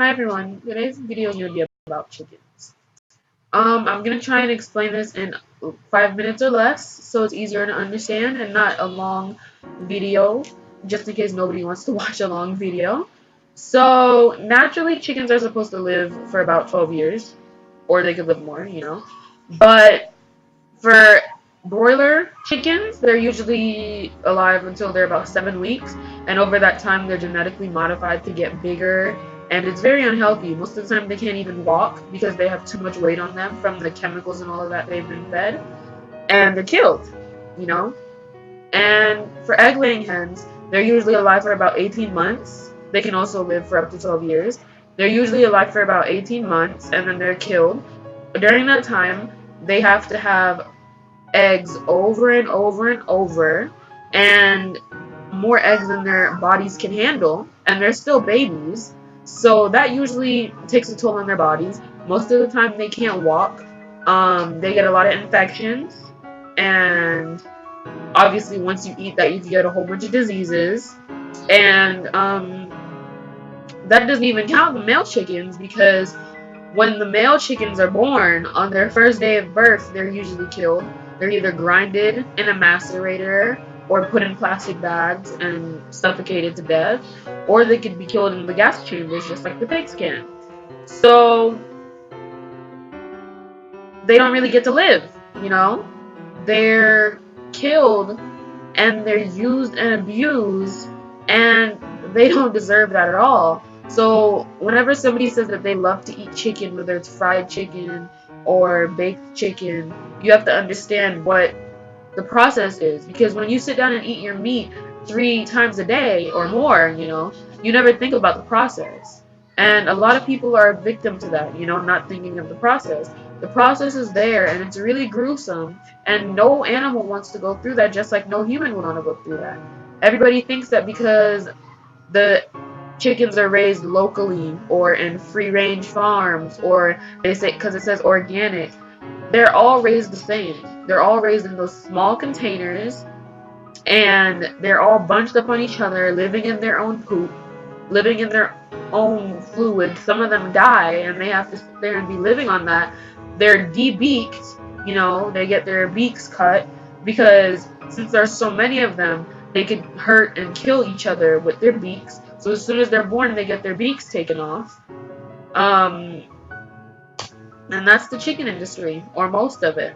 Hi everyone, today's video is going to be about chickens. I'm going to try and explain this in 5 minutes or less so it's easier to understand and not a long video just in case nobody wants to watch a long video. So naturally chickens are supposed to live for about 12 years or they could live more, But for broiler chickens, they're usually alive until they're about 7 weeks, and over that time, they're genetically modified to get bigger, and it's very unhealthy. Most of the time, they can't even walk because they have too much weight on them from the chemicals and all of that they've been fed, and they're killed, you know? And for egg laying hens, they're usually alive for about 18 months. They can also live for up to 12 years. They're usually alive for about 18 months, and then they're killed. During that time, they have to have eggs over and over and over, and more eggs than their bodies can handle, and they're still babies. So that usually takes a toll on their bodies. Most of the time, they can't walk. They get a lot of infections, and obviously, once you eat that, you get a whole bunch of diseases. And that doesn't even count the male chickens because when the male chickens are born, on their first day of birth, they're usually killed. They're either grinded in a macerator or put in plastic bags and suffocated to death, or they could be killed in the gas chambers just like the pigs can. So they don't really get to live, you know? They're killed and they're used and abused, and they don't deserve that at all. So whenever somebody says that they love to eat chicken, whether it's fried chicken or baked chicken, you have to understand what the process is, because when you sit down and eat your meat 3 times a day or more, you never think about the process. And a lot of people are a victim to that, not thinking of the process. The process is there and it's really gruesome, and no animal wants to go through that, just like no human would want to go through that. Everybody thinks that because the chickens are raised locally or in free range farms, or they say because it says organic, they're all raised the same. They're all raised in those small containers, and they're all bunched up on each other, living in their own poop, living in their own fluid. Some of them die, and they have to sit there and be living on that. They're de-beaked, they get their beaks cut because since there's so many of them, they could hurt and kill each other with their beaks. So as soon as they're born, they get their beaks taken off. Um, and that's the chicken industry, or most of it.